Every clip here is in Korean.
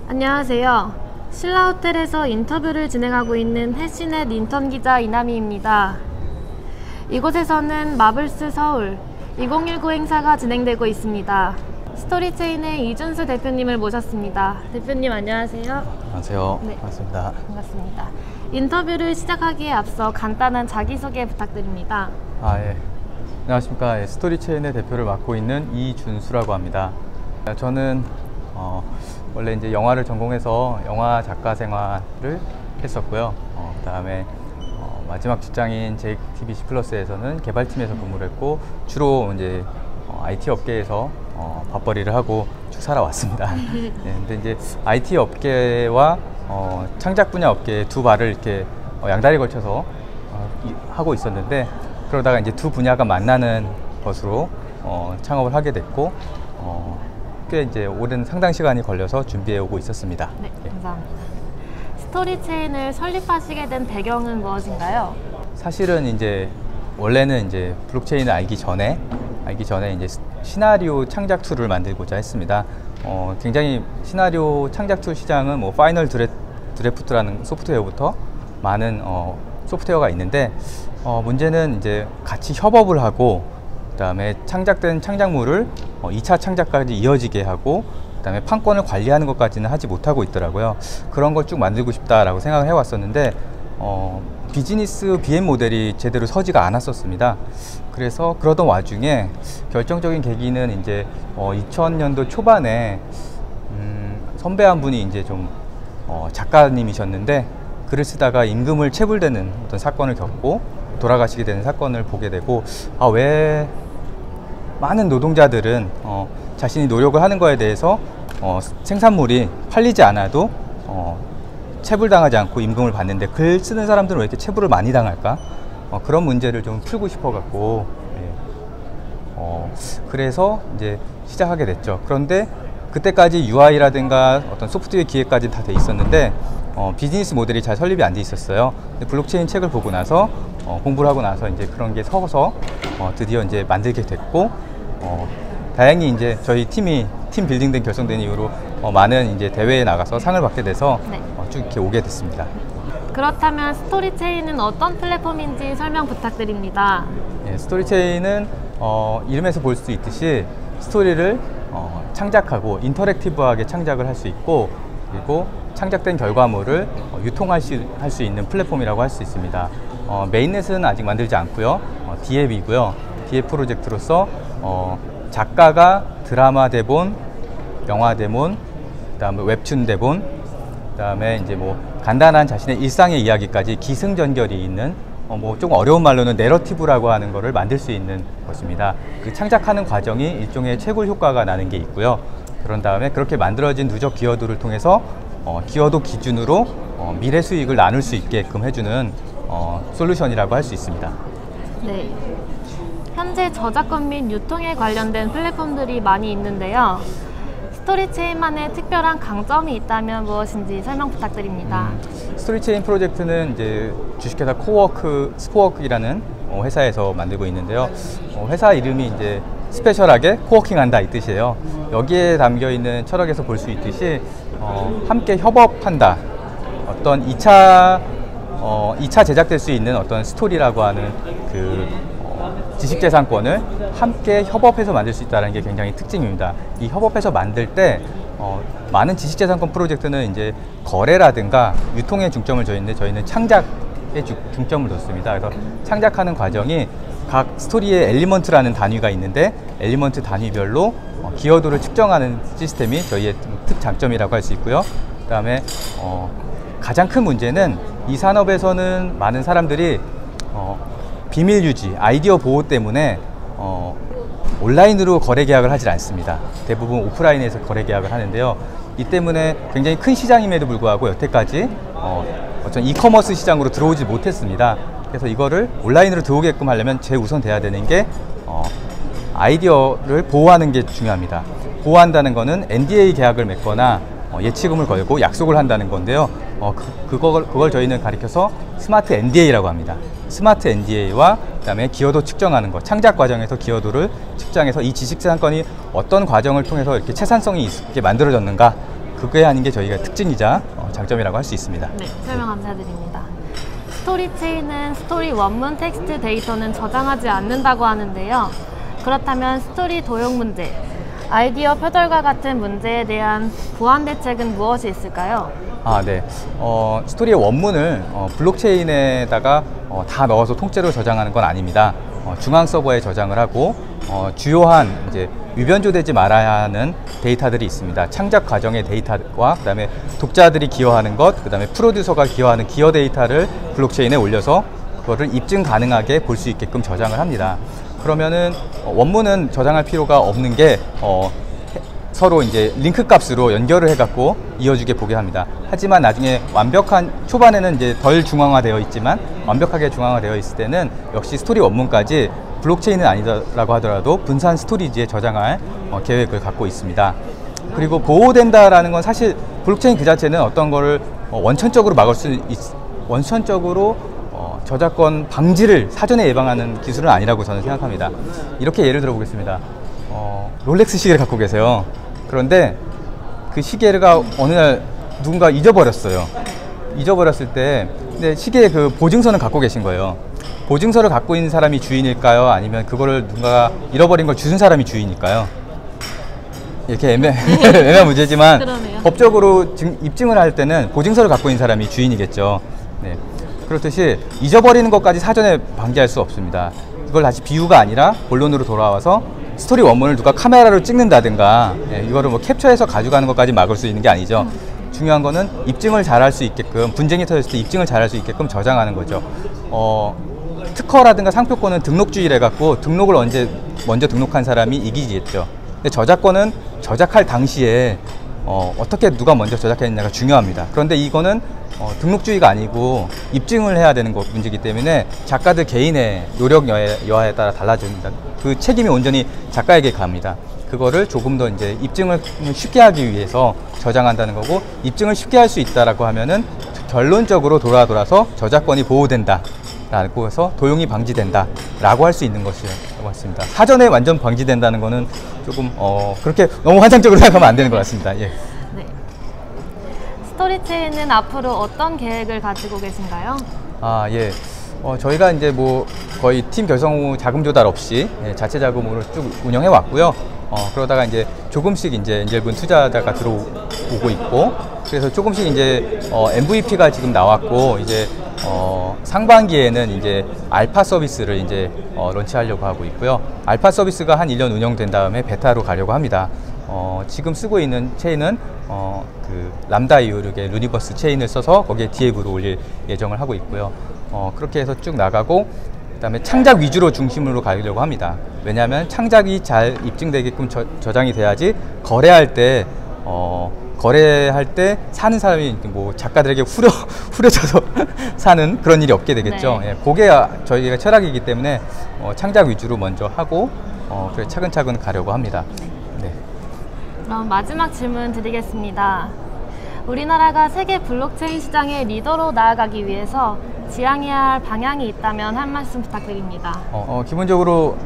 안녕하세요. 신라호텔에서 인터뷰를 진행하고 있는 해시넷 인턴 기자 이나미입니다. 이곳에서는 마블스 서울 2019 행사가 진행되고 있습니다. 스토리체인의 이준수 대표님을 모셨습니다. 대표님 안녕하세요. 안녕하세요. 네. 반갑습니다. 반갑습니다. 인터뷰를 시작하기에 앞서 간단한 자기소개 부탁드립니다. 예. 안녕하십니까. 스토리체인의 대표를 맡고 있는 이준수라고 합니다. 저는 원래 이제 영화를 전공해서 영화 작가 생활을 했었고요. 그다음에 마지막 직장인 JTBC 플러스에서는 개발팀에서 근무를 했고 주로 이제 IT 업계에서 밥벌이를 하고 쭉 살아왔습니다. 네, 근데 이제 IT 업계와 창작 분야 업계에 두 발을 이렇게 양다리 걸쳐서 하고 있었는데 그러다가 이제 두 분야가 만나는 것으로 창업을 하게 됐고 꽤 이제 오랜 상당 시간이 걸려서 준비해 오고 있었습니다. 네, 감사합니다. 스토리체인을 설립하시게 된 배경은 무엇인가요? 사실은 이제 원래는 이제 블록체인을 알기 전에 이제 시나리오 창작 툴을 만들고자 했습니다. 굉장히 시나리오 창작 툴 시장은 뭐 파이널 드래프트라는 소프트웨어부터 많은 소프트웨어가 있는데 문제는 이제 같이 협업을 하고 그다음에 창작된 창작물을 2차 창작까지 이어지게 하고 그다음에 판권을 관리하는 것까지는 하지 못하고 있더라고요. 그런 걸 쭉 만들고 싶다라고 생각을 해왔었는데 비즈니스 BM 모델이 제대로 서지가 않았었습니다. 그래서 그러던 와중에 결정적인 계기는 이제 2000년도 초반에 선배 한 분이 이제 좀 작가님이셨는데 글을 쓰다가 임금을 체불되는 어떤 사건을 겪고 돌아가시게 되는 사건을 보게 되고 왜 많은 노동자들은 자신이 노력을 하는 거에 대해서 생산물이 팔리지 않아도 체불당하지 않고 임금을 받는데 글 쓰는 사람들은 왜 이렇게 체불을 많이 당할까? 그런 문제를 좀 풀고 싶어 갖고 그래서 이제 시작하게 됐죠. 그런데 그때까지 UI라든가 어떤 소프트웨어 기획까지는 다 돼 있었는데 비즈니스 모델이 잘 설립이 안 돼 있었어요. 근데 블록체인 책을 보고 나서 공부를 하고 나서 이제 그런 게 서서 드디어 이제 만들게 됐고 다행히 이제 저희 팀 빌딩된 결성된 이후로 많은 이제 대회에 나가서 상을 받게 돼서 네. 쭉 이렇게 오게 됐습니다. 그렇다면 스토리체인은 어떤 플랫폼인지 설명 부탁드립니다. 예, 스토리체인은 이름에서 볼 수 있듯이 스토리를 창작하고 인터랙티브하게 창작을 할 수 있고 그리고 창작된 결과물을 유통할 수 있는 플랫폼이라고 할 수 있습니다. 메인넷은 아직 만들지 않고요. D앱이고요. D앱 프로젝트로서 작가가 드라마 대본, 영화 대본, 그다음에 웹툰 대본, 그다음에 이제 뭐 간단한 자신의 일상의 이야기까지 기승전결이 있는 뭐 조금 어려운 말로는 내러티브라고 하는 거를 만들 수 있는 것입니다. 그 창작하는 과정이 일종의 채굴 효과가 나는 게 있고요. 그런 다음에 그렇게 만들어진 누적 기여도를 통해서 기여도 기준으로 미래 수익을 나눌 수 있게끔 해주는 솔루션이라고 할 수 있습니다. 네. 현재 저작권 및 유통에 관련된 플랫폼들이 많이 있는데요. 스토리체인만의 특별한 강점이 있다면 무엇인지 설명 부탁드립니다. 스토리체인 프로젝트는 이제 주식회사 스포워크이라는 회사에서 만들고 있는데요. 회사 이름이 이제 스페셜하게 코워킹한다 이 뜻이에요. 여기에 담겨 있는 철학에서 볼 수 있듯이 함께 협업한다. 어떤 2차 제작될 수 있는 어떤 스토리라고 하는 그 지식재산권을 함께 협업해서 만들 수 있다는 게 굉장히 특징입니다. 이 협업해서 만들 때 많은 지식재산권 프로젝트는 이제 거래라든가 유통에 중점을 줬는데 저희는 창작에 중점을 뒀습니다. 그래서 창작하는 과정이 각 스토리의 엘리먼트라는 단위가 있는데 엘리먼트 단위별로 기여도를 측정하는 시스템이 저희의 특장점이라고 할 수 있고요. 그 다음에 가장 큰 문제는 이 산업에서는 많은 사람들이 비밀 유지, 아이디어 보호 때문에 온라인으로 거래 계약을 하지 않습니다. 대부분 오프라인에서 거래 계약을 하는데요. 이 때문에 굉장히 큰 시장임에도 불구하고 여태까지 어떤 이커머스 시장으로 들어오지 못했습니다. 그래서 이거를 온라인으로 들어오게끔 하려면 제우선 돼야 되는 게 아이디어를 보호하는 게 중요합니다. 보호한다는 거는 NDA 계약을 맺거나 예치금을 걸고 약속을 한다는 건데요. 그걸 저희는 가리켜서 스마트 NDA라고 합니다. 스마트 NDA와 그다음에 기여도 측정하는 것, 창작 과정에서 기여도를 측정해서 이 지식재산권이 어떤 과정을 통해서 이렇게 채산성이 있게 만들어졌는가 그게 하는 게 저희가 특징이자 장점이라고 할 수 있습니다. 네, 설명 감사드립니다. 스토리 체인은 스토리 원문 텍스트 데이터는 저장하지 않는다고 하는데요. 그렇다면 스토리 도용 문제, 아이디어 표절과 같은 문제에 대한 보완 대책은 무엇이 있을까요? 네. 스토리의 원문을 블록체인에다가 다 넣어서 통째로 저장하는 건 아닙니다. 중앙 서버에 저장을 하고 주요한 이제 위변조되지 말아야 하는 데이터들이 있습니다. 창작 과정의 데이터와 그다음에 독자들이 기여하는 것, 그다음에 프로듀서가 기여하는 기여 데이터를 블록체인에 올려서 그거를 입증 가능하게 볼 수 있게끔 저장을 합니다. 그러면은 원문은 저장할 필요가 없는 게 서로 이제 링크 값으로 연결을 해갖고 이어주게 보게 합니다. 하지만 나중에 완벽한 초반에는 이제 덜 중앙화되어 있지만 완벽하게 중앙화되어 있을 때는 역시 스토리 원문까지 블록체인은 아니라고 하더라도 분산 스토리지에 저장할 계획을 갖고 있습니다. 그리고 보호된다라는 건 사실 블록체인 그 자체는 어떤 거를 원천적으로 막을 수 원천적으로 저작권 방지를 사전에 예방하는 기술은 아니라고 저는 생각합니다. 이렇게 예를 들어 보겠습니다. 롤렉스 시계를 갖고 계세요. 그런데 그 시계가 어느 날 누군가 잊어버렸어요. 잊어버렸을 때 근데 시계의 그 보증서는 갖고 계신 거예요. 보증서를 갖고 있는 사람이 주인일까요? 아니면 그거를 누가 잃어버린 걸 주는 사람이 주인일까요? 이렇게 애매한 문제지만 그러네요. 법적으로 입증을 할 때는 보증서를 갖고 있는 사람이 주인이겠죠. 네. 그렇듯이 잊어버리는 것까지 사전에 방지할 수 없습니다. 이걸 다시 비유가 아니라 본론으로 돌아와서 스토리 원문을 누가 카메라로 찍는다든가 이거를 뭐 캡처해서 가져가는 것까지 막을 수 있는 게 아니죠. 중요한 거는 입증을 잘할 수 있게끔 분쟁이 터졌을 때 입증을 잘할 수 있게끔 저장하는 거죠. 특허라든가 상표권은 등록주의를 해갖고 등록을 먼저 등록한 사람이 이기겠죠. 근데 저작권은 저작할 당시에 어떻게 누가 먼저 저작했느냐가 중요합니다. 그런데 이거는 등록주의가 아니고 입증을 해야 되는 문제이기 때문에 작가들 개인의 노력 여하에 따라 달라집니다. 그 책임이 온전히 작가에게 갑니다. 그거를 조금 더 이제 입증을 쉽게 하기 위해서 저장한다는 거고, 입증을 쉽게 할 수 있다라고 하면은 결론적으로 돌아서 저작권이 보호된다 라고 해서 도용이 방지된다 라고 할 수 있는 것이라고 같습니다. 사전에 완전 방지된다는 거는 조금 그렇게 너무 환상적으로 생각하면 안 되는 것 같습니다. 예. 네. 스토리체인은 앞으로 어떤 계획을 가지고 계신가요? 예. 저희가 이제 뭐 거의 팀 결성 후 자금 조달 없이 자체 자금으로 쭉 운영해 왔고요. 그러다가 이제 조금씩 이제 엔젤분 투자자가 들어오고 있고, 그래서 조금씩 이제 MVP가 지금 나왔고, 이제 상반기에는 이제 알파 서비스를 이제 런치하려고 하고 있고요. 알파 서비스가 한 1년 운영된 다음에 베타로 가려고 합니다. 지금 쓰고 있는 체인은 그 람다 이오륙의 루니버스 체인을 써서 거기에 DAV로 올릴 예정을 하고 있고요. 그렇게 해서 쭉 나가고, 그다음에 창작 위주로 중심으로 가려고 합니다. 왜냐하면 창작이 잘 입증되게끔 저장이 돼야지 거래할 때 사는 사람이 뭐 작가들에게 후려쳐서 사는 그런 일이 없게 되겠죠. 네. 그게 저희가 철학이기 때문에 창작 위주로 먼저 하고 그래 차근차근 가려고 합니다. 네. 그럼 마지막 질문 드리겠습니다. 우리나라가 세계 블록체인 시장의 리더로 나아가기 위해서 지향해야 할 방향이 있다면 한 말씀 부탁드립니다. 기본적으로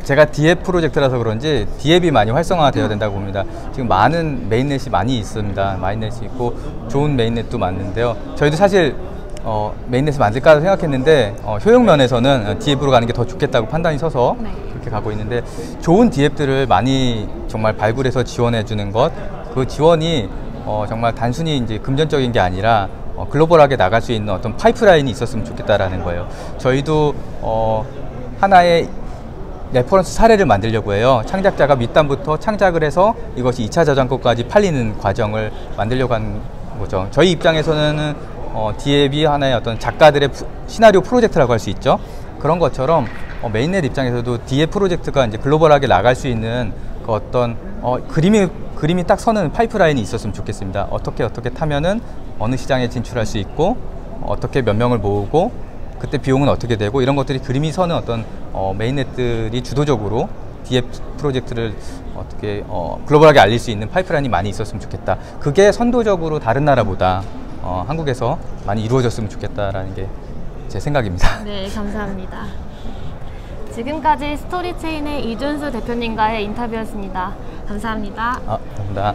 제가 DApp 프로젝트라서 그런지 DApp이 많이 활성화되어야 된다고 봅니다. 지금 많은 메인넷이 많이 있습니다. 마인넷이 있고 좋은 메인넷도 많은데요. 저희도 사실 메인넷을 만들까 생각했는데 효용 면에서는 DApp으로 가는 게 더 좋겠다고 판단이 서서 네. 그렇게 가고 있는데, 좋은 DApp들을 많이 정말 발굴해서 지원해 주는 것, 그 지원이 정말 단순히 이제 금전적인 게 아니라 글로벌하게 나갈 수 있는 어떤 파이프라인이 있었으면 좋겠다라는 거예요. 저희도 하나의 레퍼런스 사례를 만들려고 해요. 창작자가 밑단부터 창작을 해서 이것이 2차 저작권까지 팔리는 과정을 만들려고 하는 거죠. 저희 입장에서는 DApp이 하나의 어떤 작가들의 시나리오 프로젝트라고 할 수 있죠. 그런 것처럼 메인넷 입장에서도 DApp 프로젝트가 이제 글로벌하게 나갈 수 있는 그 어떤 그림이 딱 서는 파이프라인이 있었으면 좋겠습니다. 어떻게 타면은 어느 시장에 진출할 수 있고, 어떻게 몇 명을 모으고, 그때 비용은 어떻게 되고, 이런 것들이 그림이 서는 어떤 메인넷들이 주도적으로 DApp 프로젝트를 어떻게 글로벌하게 알릴 수 있는 파이프라인이 많이 있었으면 좋겠다. 그게 선도적으로 다른 나라보다 한국에서 많이 이루어졌으면 좋겠다라는 게 제 생각입니다. 네, 감사합니다. 지금까지 스토리체인의 이준수 대표님과의 인터뷰였습니다. 감사합니다. 감사합니다.